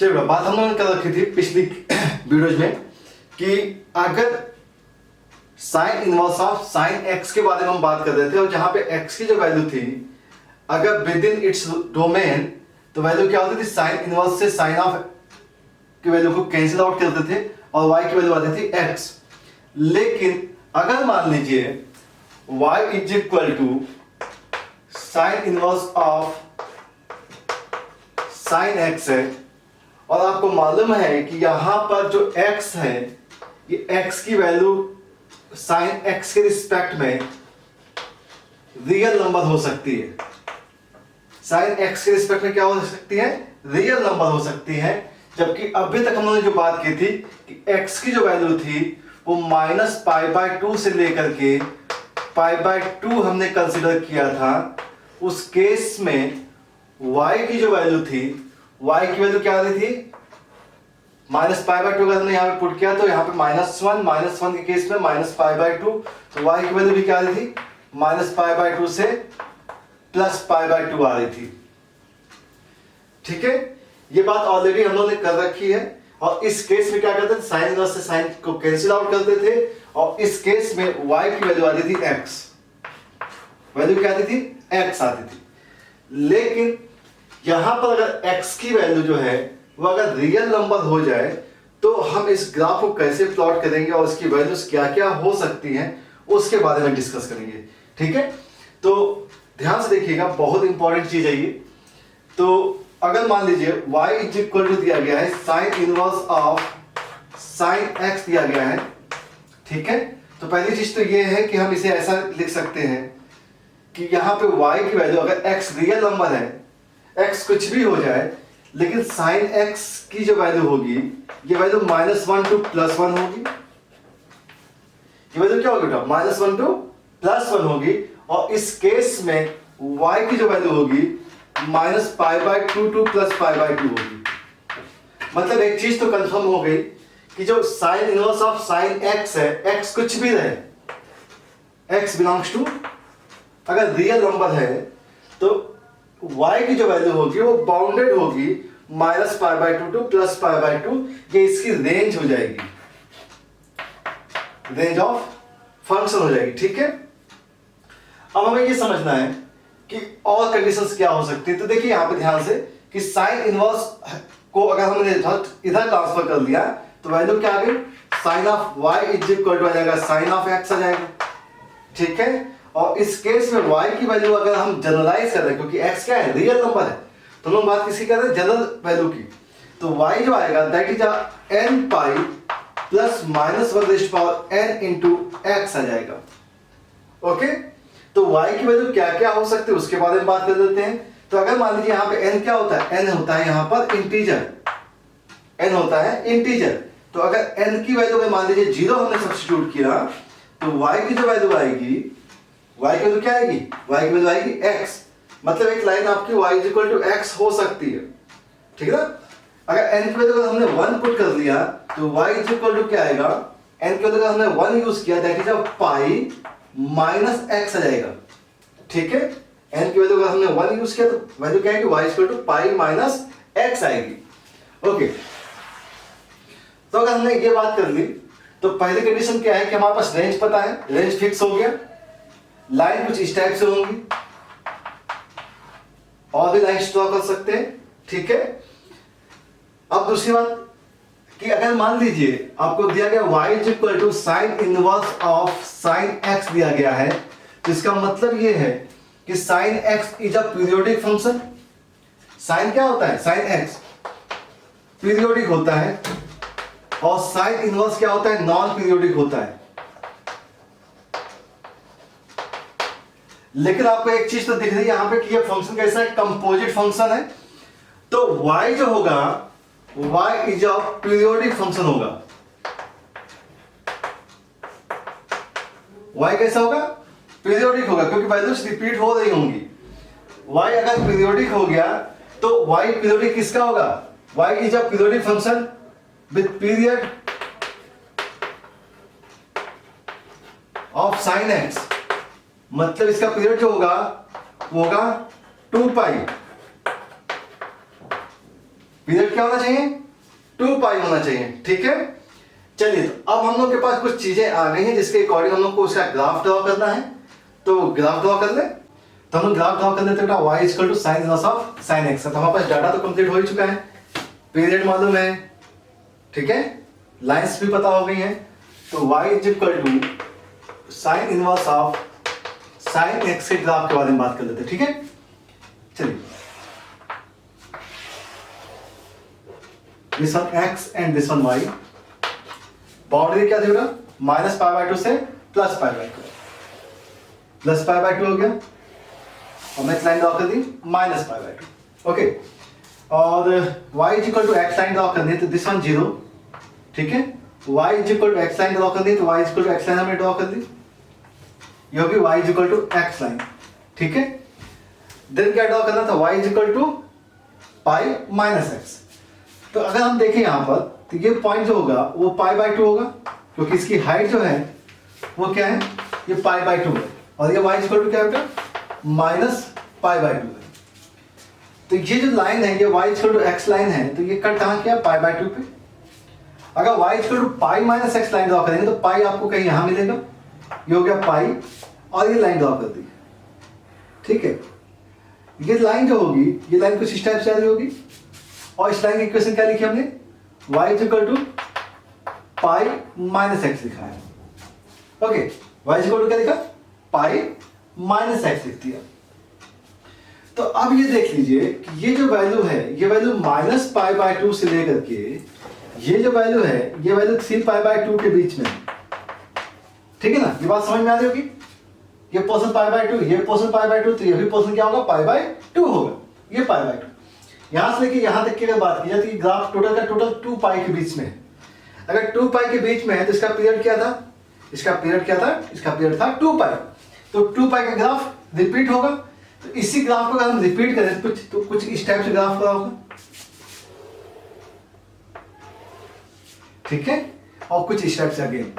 चलिए बात हम लोगों ने कर रखी थी पिछली वीडियोज में कि अगर sign inverse of sine x के बारे में हम बात कर रहे थे और जहां पे एक्स की जो वैल्यू थी अगर विद इन इट्स डोमेन तो वैल्यू क्या होती थी साइन इनवर्स से साइन ऑफ की वैल्यू को कैंसिल आउट करते थे और y की वैल्यू आती थी x। लेकिन अगर मान लीजिए y is equal to sine inverse of sine x है और आपको मालूम है कि यहां पर जो x है ये x की वैल्यू साइन x के रिस्पेक्ट में रियल नंबर हो सकती है। साइन x के रिस्पेक्ट में क्या हो सकती है? रियल नंबर हो सकती है। जबकि अभी तक हमने जो बात की थी कि x की जो वैल्यू थी वो -π/2 से लेकर के π/2 हमने कंसीडर किया था। उस केस में y की जो वैल्यू थी, y की वैल्यू क्या आ रही थी? -π/2 अगर हमने यहाँ पे पुट किया तो यहाँ पे -1 के केस में -π/2, तो y की वैल्यू भी क्या आ रही थी? -π/2 से +π/2 आ रही थी। ठीक है, ये बात ऑलरेडी हम लोगों ने कर रखी है। और इस केस में क्या करते थे? साइन इनवर्स से साइन को कैंसिल आउट करते थे और इस केस में y की वैल्यू आती थी x। वैल्यू क्या आती थी? x आती थी। लेकिन यहां पर अगर x की वैल्यू जो है वो अगर रियल नंबर हो जाए तो हम इस ग्राफ को कैसे प्लॉट करेंगे और इसकी वैल्यूज क्या क्या हो सकती हैं उसके बारे में डिस्कस करेंगे। ठीक है, तो ध्यान से देखिएगा, बहुत इंपॉर्टेंट चीज है ये। तो अगर मान लीजिए y इज इक्वल टू दिया गया है sign inverse of sine x दिया गया है। ठीक है, तो पहली चीज तो ये है कि हम इसे ऐसा लिख सकते हैं कि यहां पे y की वैल्यू अगर x रियल नंबर है, x कुछ भी हो जाए, लेकिन साइन x की जो वैल्यू होगी ये वैल्यू -1 to +1 होगी। ये वैल्यू क्या होगी बेटा? -1 to +1 होगी। और इस केस में y की जो वैल्यू होगी -π/2 to +π/2 होगी। मतलब एक चीज तो कंफर्म हो गई कि जो sign inverse of sine x है, x कुछ भी रहे, x बिलोंग्स टू अगर रियल नंबर है तो y की जो वैल्यू होगी वो बाउंडेड होगी -π/2 to +π/2। ये इसकी रेंज हो जाएगी, रेंज ऑफ फंक्शन हो जाएगी। ठीक है, अब हमें ये समझना है कि और कंडीशंस क्या हो सकती है। तो देखिए यहां पे ध्यान से कि साइन इनवर्स को अगर हमने इधर ट्रांसफर कर दिया तो वैल्यू क्या आ गई? Sine of y is equal to आ जाएगा साइन ऑफ x आ जाएगा। ठीक है, और इस केस में y की वैल्यू अगर हम जनरलाइज कर रहे हैं क्योंकि x क्या है? रियल नंबर है, तो हम बात किसी कर रहे हैं? जनरल वैल्यू की। तो y जो आएगा that is n π + -1n into x आ जाएगा। ओके, तो y की वैल्यू क्या क्या हो सकती है उसके बारे में बात कर लेते हैं। तो अगर मान लीजिए यहाँ पे n क्या होता है? n होता है यहाँ पर इंटीजर, n होता है इंटीजर। तो अगर n की वैल्यू में मान लीजिए 0 हमने सब्स्टिट्यूट किया तो y की जो वैल्यू आएगी, y की वैल्यू क्या आएगी? y की वैल्यू आएगी x। मतलब एक लाइन आपकी y = x हो सकती है। ठीक है ना, अगर n की वैल्यू हमने 1 पुट कर दिया तो y = क्या आएगा? n की वैल्यू हमने 1 यूज किया दैट इज π -x आ जाएगा। ठीक है, n की वैल्यू हमने 1 यूज किया तो वैल्यू क्या आएगी? y = π -x आएगी। ओके, तो अगर हमने ये बात कर ली तो पहली कंडीशन क्या है कि हमारे पास रेंज पता है, रेंज फिक्स हो गया। लाइन कुछ इस टाइप से होंगी, और भी लाइन ड्रॉ कर सकते हैं। ठीक है, अब दूसरी बात कि अगर मान लीजिए आपको दिया गया y = sign inverse of sine x दिया गया है, तो इसका मतलब ये है कि sine x is a periodic function. Sine क्या होता है? साइन x पीरियोडिक होता है और साइन इनवर्स क्या होता है? नॉन पीरियोडिक होता है। लेकिन आपको एक चीज तो दिख रही है यहां पे कि ये फंक्शन कैसा है? कंपोजिट फंक्शन है। तो y जो होगा y is a periodic function होगा। y कैसा होगा? पीरियोडिक होगा, क्योंकि वैल्यूज रिपीट हो रही होंगी। y अगर पीरियोडिक हो गया तो y पीरियोडिक किसका होगा? y is a periodic function with period of sine x। मतलब इसका पीरियड जो होगा वो होगा 2π। पीरियड क्या होना चाहिए, 2 पाई होना चाहिए, ठीक है। चलिए तो अब हम लोग के पास कुछ चीजें आ गई हैं जिसके अकॉर्डिंग हम लोग को उसका ग्राफ ड्रॉ करना है। तो ग्राफ ड्रॉ कर ले, तो हम लोग ग्राफ ड्रॉ कर लेते हैं बेटा, y equal to sine inverse of sine x. तो हमारे पास डाटा तो कंप्लीट हो ही चुका है, पीरियड मालूम है, ठीक है, लाइंस भी पता हो गई हैं। तो y equal to sine inverse of sine x के ग्राफ के बारे में बात कर लेते हैं, ठीक है। चलिए this one x and this one y, boundary क्या देगा, माइनस पाई बाय 2 से plus pi by 2, plus pi by 2 हो गया और मैं लाइन ड्रॉ कर दी माइनस पाई बाय 2, ओके। और y equal to x line draw करनी है तो दिस वन 0, ठीक है। y equal to x line draw करनी है तो y equal to x line हमने ड्रॉ कर दी, ये होगी y equal to x line, ठीक है। देन क्या ड्रॉ करना था, y equal to pi minus x. तो अगर हम देखें यहां पर तो ये पॉइंट जो होगा वो पाई बाय 2 होगा, क्योंकि इसकी हाइट जो है वो क्या है, ये पाई बाय 2 है, और ये y इक्वल टू क्या है बेटा, माइनस पाई बाय 2 है। तो ये जो लाइन है ये y equal to x line है, तो ये कट कहां किया, पाई बाय 2 पे। अगर y equal to pi minus x line draw करेंगे तो पाई आपको कहीं यहां मिलेगा, ये हो गया पाई, और ये लाइन ड्रॉ कर दी, ठीक है। ये लाइन जो होगी ये लाइन कुछ इस टाइप से आ रही होगी, और इस लाइन की इक्वेशन क्या लिखी हमने, y equal to pi minus x लिखा है, ओके। y इक्वल टू क्या लिखा, पाई माइनस एक्स लिख दिया। तो अब ये देख लीजिए कि ये जो वैल्यू है ये वैल्यू माइनस पाई बाय 2 से लेकर के ये जो वैल्यू है ये वैल्यू 3 पाई बाय 2 के बीच में, ठीक है ना। ये बात समझ में आ रही होगी, ये पोर्शन पाई बाय 2, ये पोर्शन पाई बाय 2, तो ये भी पोर्शन क्या होगा, पाई बाय 2 होगा, ये पाई बाय 2। यहां से लेके यहां तक की अगर बात की जाए तो ग्राफ टोटल का टोटल 2 पाई के बीच में है। अगर 2 पाई के बीच में है तो इसका पीरियड क्या था, इसका पीरियड क्या था, इसका पीरियड था 2 पाई। तो 2 पाई का ग्राफ रिपीट होगा, तो इसी ग्राफ को अगर हम रिपीट करें तो कुछ इस टाइप से ग्राफ का होगा, ठीक है, और कुछ इस टाइप से अगेन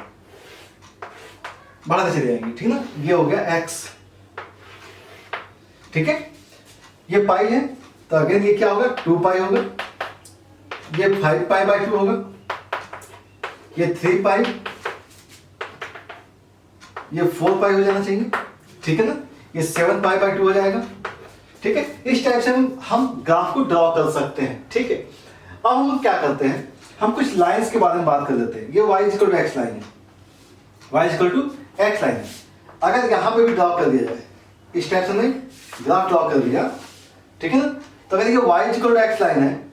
बढ़ाते चले जाएंगे, ठीक ना। ये हो गया x, ठीक है, ये पाई है, तो अगेन ये क्या होगा, 2 पाई होगा, ये 5 पाई बाय 2 होगा, ये 3 पाई, ये 4 पाई हो जाना चाहिए, ठीक है ना, ये 7 पाई बाय 2 हो जाएगा, ठीक है। इस टाइप से हम ग्राफ को ड्रॉ कर सकते हैं, ठीक है। अब हम क्या करते हैं, हम कुछ लाइंस के बारे में बात कर लेते हैं। ये y equal to x line है, y equal to x line है। अगर यहां पे भी ड्रॉ कर दिया जाए, इस टाइप से नहीं ग्राफ ड्रॉ कर दिया, ठीक है ना, तो अगर ये y equal to x line है,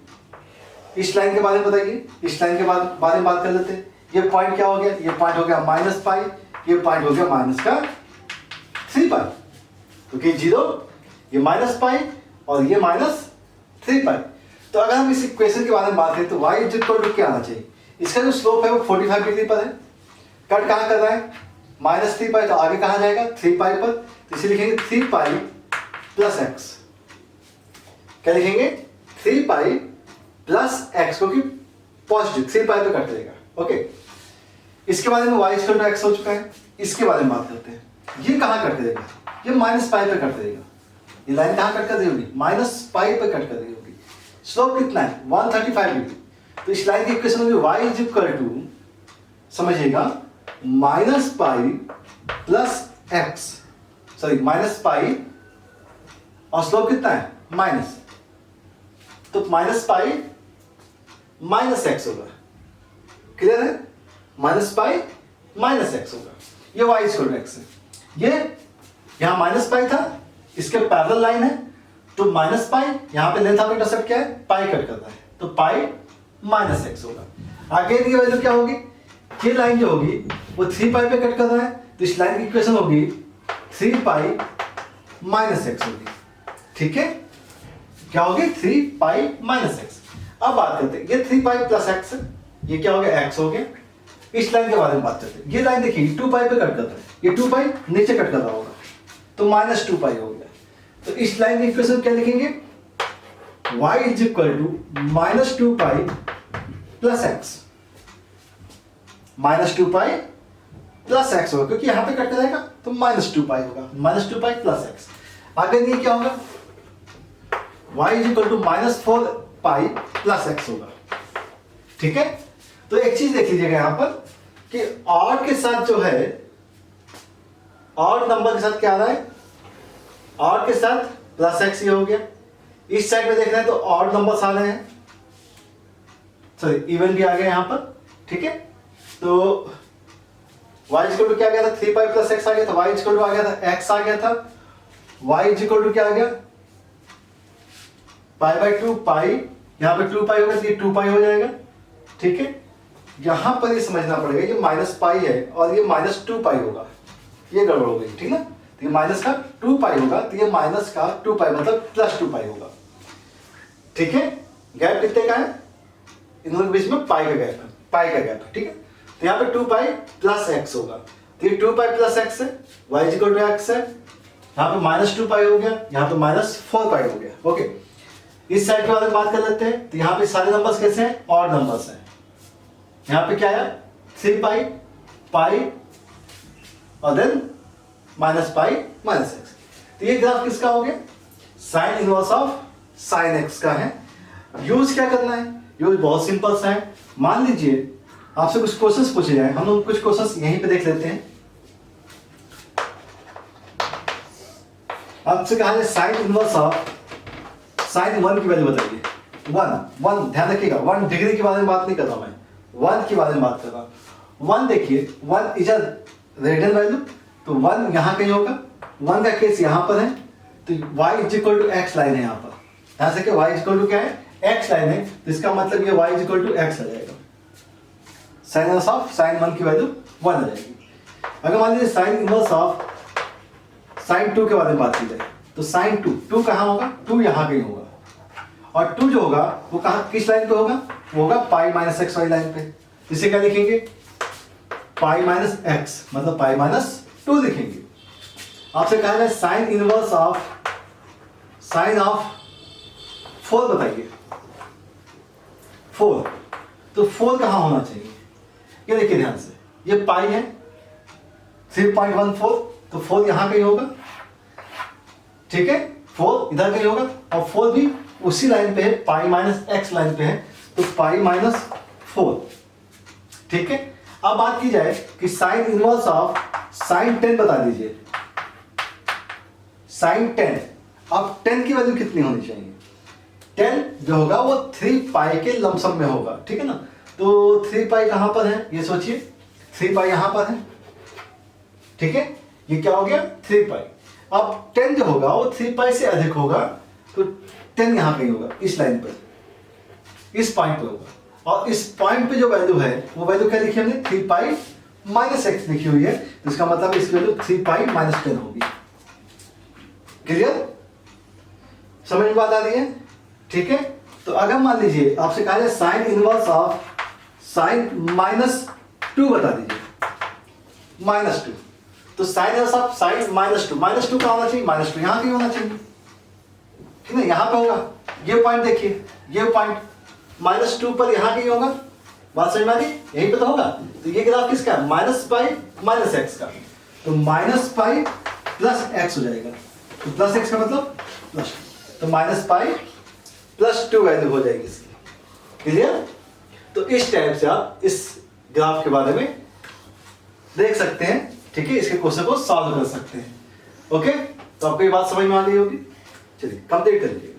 इस लाइन के बारे में बताइए, इस लाइन के बारे में बात कर लेते हैं। ये पॉइंट क्या हो गया, ये पॉइंट हो गया माइनस पाई, ये पॉइंट हो गया माइनस का 3 पाई, तो कि 0, ये माइनस पाई और ये माइनस 3 पाई। तो अगर हम इस इक्वेशन के बारे में बात करें तो y इक्वल टू क्या आना चाहिए, इसका जो स्लोप है वो 45 डिग्री पर है, कट कहां कर रहा है, माइनस 3 पाई, तो आगे कहां जाएगा 3 पाई पर, तो इसे लिखेंगे 3 पाई प्लस एक्स। क्या लिखेंगे, 3 पाई प्लस एक्स, क्योंकि पॉजिटिव 3 पाई पे कट जाएगा, ओके। इसके बारे में y इक्वल टू एक्स हो चुका है, इसके बारे में बात करते हैं। ये कहां कट करेगा, ये माइनस पाई पे कट करेगा, ये लाइन कहां कट कर रही होगी, माइनस पाई पे कट कर रही होगी। स्लोप कितना है, 135 डिग्री, तो इस लाइन की इक्वेशन होगी y इक्वल टू, समझिएगा, minus pi plus x, sorry minus pi, और स्लोप कितना है माइनस, तो माइनस पाई माइनस एक्स होगा, क्लियर है, माइनस पाई माइनस एक्स होगा, ये y इक्वल टू एक्स है। ये यहां माइनस पाई था, इसके पैरेलल लाइन है, तो माइनस पाई, यहां पे लेंथ ऑफ इंटरसेप्ट क्या है, पाई कट करता है, तो पाई माइनस एक्स होगा। आगे की वैल्यू क्या होगी, ये लाइन जो होगी वो 3 पाई पे कट कर रहा है, तो इस लाइन की इक्वेशन होगी 3 पाई माइनस एक्स होगी, ठीक है, क्या होगी 3 पाई माइनस एक्स। अब बात करते हैं, ये 3 पाई प्लस एक्स, ये क्या हो गया एक्स हो गया। इस लाइन के बारे में बात करते हैं, ये लाइन देखिए 2 पाई पे कट करता है, ये 2 पाई नीचे कट कर रहा होगा, तो माइनस 2 पाई हो गया। तो इस लाइन की इक्वेशन क्या लिखेंगे, y is equal to minus 2 pi plus x, minus 2 pi plus x होगा, क्योंकि यहां पे कट करेगा तो माइनस 2 पाई होगा, माइनस 2 पाई प्लस एक्स। आगे ये क्या होगा, y is equal to minus 4 pi plus x होगा। ठीक है, तो एक चीज देख लीजिएगा यहां पर कि ऑड के साथ जो है, ऑड नंबर के साथ क्या आ रहा है, ऑड के साथ प्लस एक्स ही हो गया। इस साइड में देख रहे हैं तो ऑड नंबर्स आ रहे हैं, सॉरी इवन भी आ गया यहां पर। ठीक है, तो y इक्वल टू क्या आ गया था, 3 पाई प्लस एक्स आ गया था, y इक्वल टू आ गया था x आ गया था, y इक्वल टू क्या आ गया, पाई बाई 2 पाई, यहां पे 2 पाई होगा तो ये 2 पाई हो जाएगा। ठीक है, यहां पर ये समझना पड़ेगा ये माइनस पाई है और ये माइनस 2 पाई होगा, ये गड़बड़ हो गई। ठीक ना, तो ये माइनस का 2 पाई होगा तो ये माइनस का 2 पाई मतलब प्लस 2 पाई होगा। ठीक है, गैप कितने का है, इन दोनों के बीच में पाई का गैप है, पाई का गैप है। ठीक है, तो यहाँ पे 2 पाई प्लस एक्स होगा, तो ये 2 पाई प्लस एक्स है, y इक्वल टू एक्स है, यहाँ पे माइनस 2 पाई हो गया, यहाँ पे माइनस 4 पाई हो गया। ओके, इस साइड के बारे में बात कर लेते हैं। तो यहाँ पे सारे नंबर्स कैसे हैं, ऑड नंबर्स हैं। यहाँ पे क्या है, 3 पाई पाई और then minus pi minus x. तो ये ग्राफ किसका हो गया, sine inverse of sine x का है। यूज क्या करना है, यूज बहुत सिंपल सा है। मान लीजिए आपसे कुछ क्वेश्चंस पूछे जाए, हम लोग कुछ क्वेश्चंस यहीं पे देख लेते हैं। आपसे कहा है साइन इनवर्स ऑफ साइन 1 की वैल्यू बताइए। 1 ध्यान रखिएगा, 1 डिग्री के बारे में बात नहीं कर रहा मैं, 1 के बारे में बात कर रहा हूं। 1 देखिए, 1 इज अ रेडियन वैल्यू, तो 1 यहां कहीं होगा, 1 का केस यहां पर है, तो y is equal to x line है यहां पर। ध्यान से y इज इक्वल टू क्या है, एक्स लाइन है, तो इसका मतलब ये y is equal to x आ जाएगा। साइन इनवर्स ऑफ साइन 1 की वैल्यू 1 आ जाएगी। अगर मान लीजिए साइन इनवर्स ऑफ साइन 2 के बारे में बात की जाए, तो साइन 2 कहां होगा, 2 यहां कहीं होगा, और 2 जो होगा वो कहां, किस लाइन पे होगा, वो होगा पाई माइनस एक्स वाली लाइन पे। इसे क्या लिखेंगे, पाई माइनस एक्स मतलब पाई माइनस 2 लिखेंगे। आपसे कहा है sign inverse of sign of 4 बताइए, 4, तो 4 कहां होना चाहिए, ये देखिए ध्यान से, ये पाई है 3.14, तो 4 यहां कहीं होगा। ठीक है, 4 इधर कहीं होगा, और 4 भी उसी लाइन पे है, पाई माइनस एक्स लाइन पे है, तो पाई माइनस 4। ठीक है, अब बात की जाए कि साइन इनवर्स ऑफ साइन 10 बता दीजिए, साइन 10। अब 10 की वैल्यू कितनी होनी चाहिए, 10 जो होगा वो 3 पाई के लमसम में होगा। ठीक है ना, तो 3 पाई कहां पर है, ये सोचिए, 3 पाई यहां पर है। ठीक है, ये क्या हो गया 3 पाई। अब 10 जो होगा वो 3 पाई से अधिक होगा, तो 10 यहां कहीं होगा, इस लाइन पर, इस पॉइंट पे होगा, और इस पॉइंट पे जो वैल्यू है वो वैल्यू क्या लिखी हमने, 3 पाई माइनस एक्स लिखी हुई है, तो इसका मतलब इसकी वैल्यू 3 पाई माइनस 10 होगी। क्लियर, समझ में बात आ रही है। ठीक है, तो अगर मान लीजिए आपसे कहा जाए sign inverse of sign minus 2 बता दीजिए, माइनस 2, तो sign inverse of sign minus 2 का होना चाहिए, माइनस 2 यहां कहीं होना चाहिए। ठीक है, यहां पे होगा, ये पॉइंट देखिए, ये पॉइंट माइनस 2 पर यहां कहीं होगा, बात समझ में आ गई, यहीं पे तो होगा। तो ये ग्राफ किसका है, माइनस पाई माइनस एक्स का, तो माइनस पाई प्लस एक्स हो जाएगा, तो प्लस एक्स का मतलब प्लस, तो माइनस पाई प्लस 2 वैल्यू हो जाएगी इसकी। क्लियर, तो इस टाइप से आप इस ग्राफ के बारे में देख सकते हैं। ठीक है, इसके क्वेश्चन को सॉल्व कर सकते हैं। ओके, तो आपको ये बात समझ में आ गई होगी। चलिए कंप्लीट कर लीजिए।